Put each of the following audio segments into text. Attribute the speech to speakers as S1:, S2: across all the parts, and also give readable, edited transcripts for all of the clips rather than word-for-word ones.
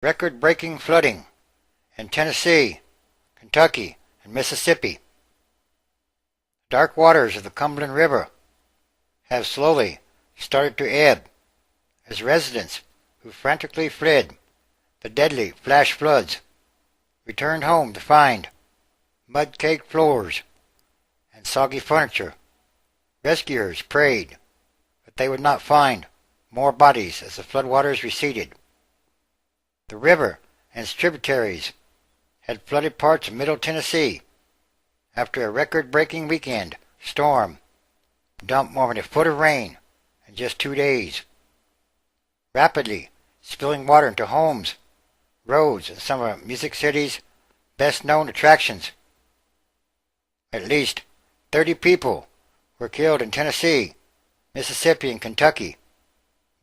S1: Record-breaking flooding in Tennessee, Kentucky, and Mississippi. Dark waters of the Cumberland River have slowly started to ebb as residents who frantically fled the deadly flash floods returned home to find mud-caked floors and soggy furniture. Rescuers prayed that they would not find more bodies as the floodwaters receded. The river and its tributaries had flooded parts of Middle Tennessee after a record-breaking weekend storm dumped more than a foot of rain in just 2 days, rapidly spilling water into homes, roads, and some of Music City's best-known attractions. At least 30 people were killed in Tennessee, Mississippi, and Kentucky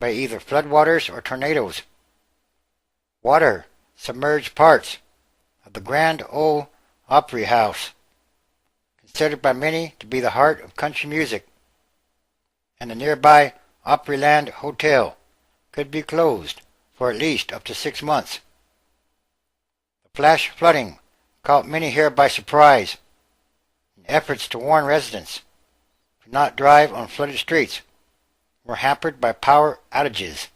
S1: by either floodwaters or tornadoes. Water submerged parts of the Grand Ole Opry House, considered by many to be the heart of country music, and the nearby Opryland Hotel could be closed for at least up to 6 months. The flash flooding caught many here by surprise, and efforts to warn residents to not drive on flooded streets were hampered by power outages.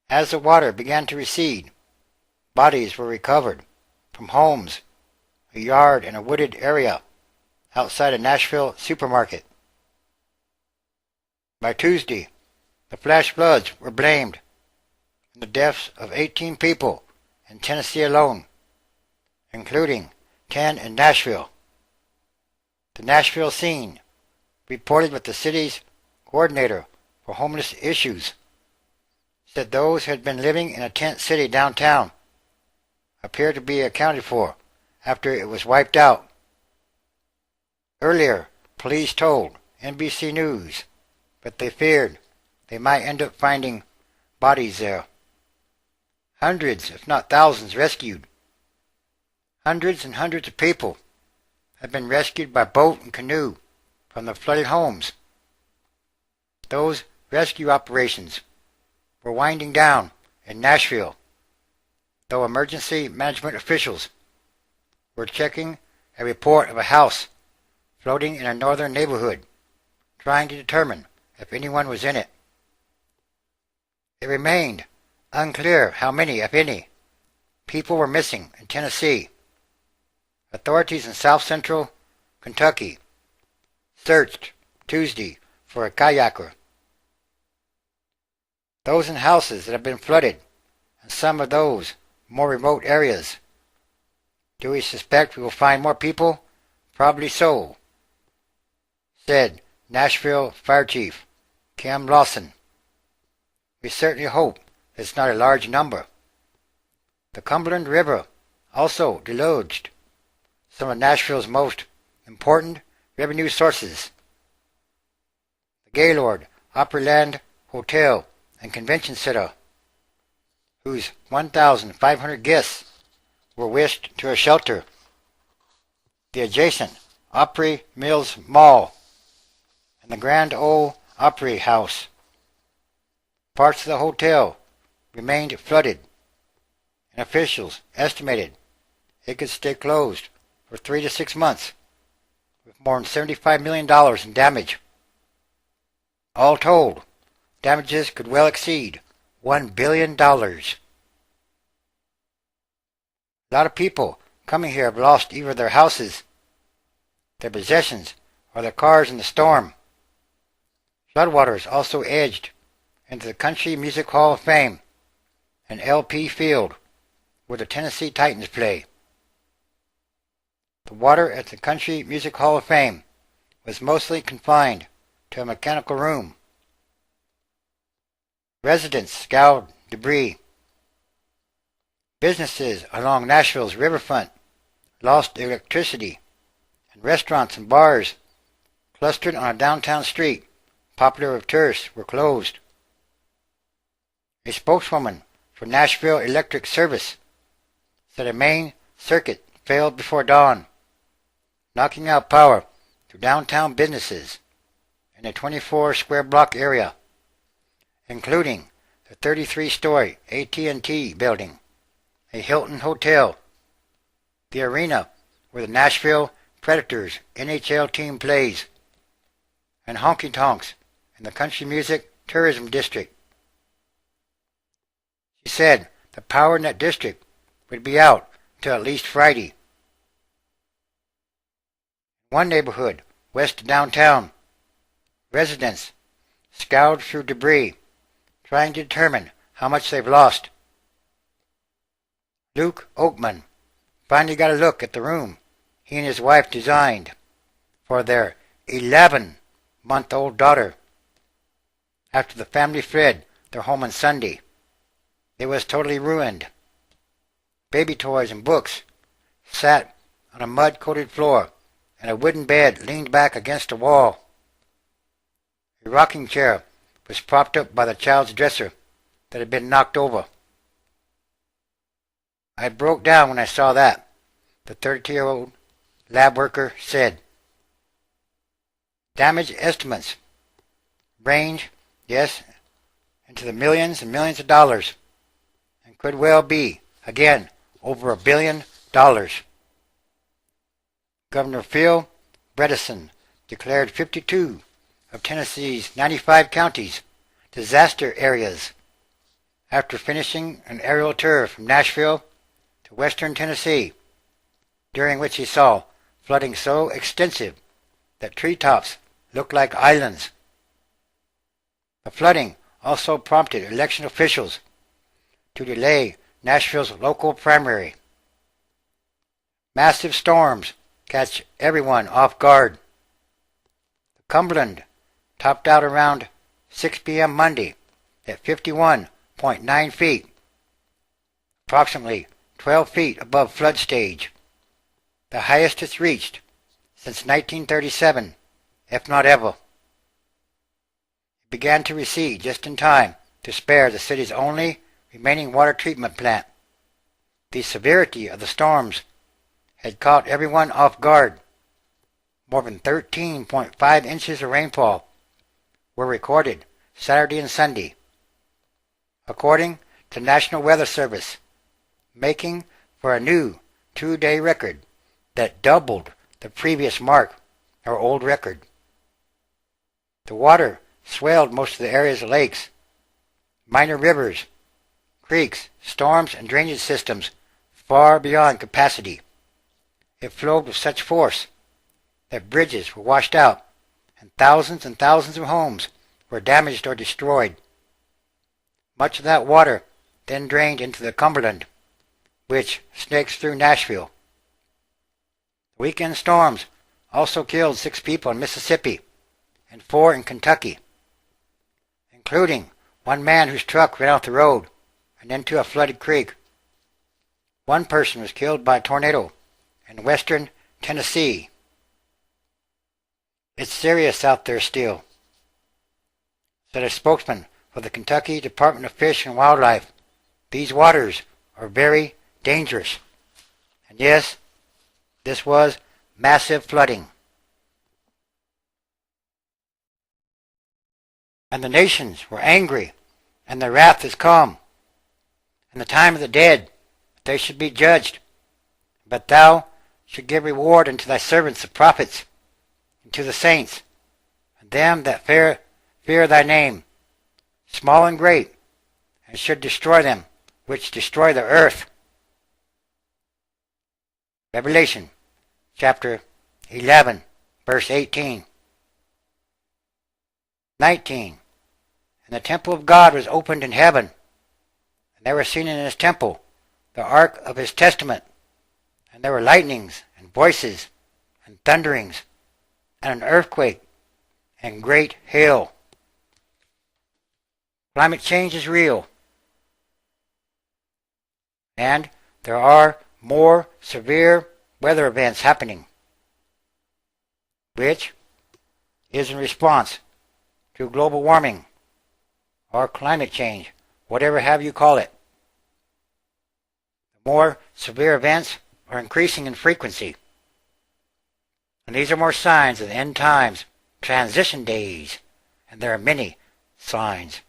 S1: As the water began to recede, bodies were recovered from homes, a yard, and a wooded area outside a Nashville supermarket. By Tuesday, the flash floods were blamed for the deaths of 18 people in Tennessee alone, including 10 in Nashville. The Nashville scene reported with the city's coordinator for homeless issues said those who had been living in a tent city downtown appeared to be accounted for after it was wiped out. Earlier, police told NBC News that they feared they might end up finding bodies there. Hundreds, if not thousands, rescued. Hundreds and hundreds of people have been rescued by boat and canoe from the flooded homes. Those rescue operations were winding down in Nashville, though emergency management officials were checking a report of a house floating in a northern neighborhood, trying to determine if anyone was in it. It remained unclear how many, if any, people were missing in Tennessee. Authorities in south-central Kentucky searched Tuesday for a kayaker. Those in houses that have been flooded, and some of those more remote areas. Do we suspect we will find more people? Probably so, said Nashville Fire Chief Cam Lawson. We certainly hope it's not a large number. The Cumberland River also deluged some of Nashville's most important revenue sources. The Gaylord Opryland Hotel and Convention Center, whose 1,500 guests were whisked to a shelter. The adjacent Opry Mills Mall and the Grand Ole Opry House. Parts of the hotel remained flooded, and officials estimated it could stay closed for 3 to 6 months, with more than $75 million in damage. All told, damages could well exceed $1 billion. A lot of people coming here have lost either their houses, their possessions, or their cars in the storm. Floodwaters also edged into the Country Music Hall of Fame and LP Field, where the Tennessee Titans play. The water at the Country Music Hall of Fame was mostly confined to a mechanical room. Residents scoured debris. Businesses along Nashville's riverfront lost electricity, and restaurants and bars clustered on a downtown street popular with tourists were closed. A spokeswoman for Nashville Electric Service said a main circuit failed before dawn, knocking out power to downtown businesses in a 24 square block area, including the 33-story AT&T building, a Hilton hotel, the arena where the Nashville Predators NHL team plays, and honky-tonks in the country music tourism district. She said the power in that district would be out till at least Friday. In one neighborhood west of downtown, residents scoured through debris, trying to determine how much they've lost. Luke Oakman finally got a look at the room he and his wife designed for their 11-month-old daughter after the family fled their home on Sunday. It was totally ruined. Baby toys and books sat on a mud-coated floor, and a wooden bed leaned back against a wall. A rocking chair was propped up by the child's dresser that had been knocked over. I broke down when I saw that, the 30-year-old lab worker said. Damage estimates range, yes, into the millions and millions of dollars, and could well be, again, over $1 billion. Governor Phil Bredesen declared 52 of Tennessee's 95 counties disaster areas after finishing an aerial tour from Nashville to western Tennessee, during which he saw flooding so extensive that treetops looked like islands. The flooding also prompted election officials to delay Nashville's local primary. Massive storms catch everyone off guard. The Cumberland topped out around 6 p.m. Monday at 51.9 feet, approximately 12 feet above flood stage, the highest it's reached since 1937, if not ever. It began to recede just in time to spare the city's only remaining water treatment plant. The severity of the storms had caught everyone off guard. More than 13.5 inches of rainfall were recorded Saturday and Sunday, according to the National Weather Service, making for a new 2-day record that doubled the previous mark, or old record. The water swelled most of the area's lakes, minor rivers, creeks, storms, and drainage systems far beyond capacity. It flowed with such force that bridges were washed out and thousands of homes were damaged or destroyed. Much of that water then drained into the Cumberland, which snakes through Nashville. The weekend storms also killed 6 people in Mississippi and 4 in Kentucky, including one man whose truck ran off the road and into a flooded creek. One person was killed by a tornado in western Tennessee. It's serious out there still, said a spokesman for the Kentucky Department of Fish and Wildlife. These waters are very dangerous. And yes, this was massive flooding. And the nations were angry, and their wrath is come. And the time of the dead, they should be judged. But thou should give reward unto thy servants the prophets, and to the saints, and them that fear thy name, small and great, and should destroy them which destroy the earth. Revelation chapter 11, verse 18. 19. And the temple of God was opened in heaven, and there were seen in his temple the ark of his testament, and there were lightnings, and voices, and thunderings, and an earthquake, and great hail. Climate change is real, and there are more severe weather events happening, which is in response to global warming or climate change, whatever have you call it. The more severe events are increasing in frequency, and these are more signs of the end times, transition days, and there are many signs.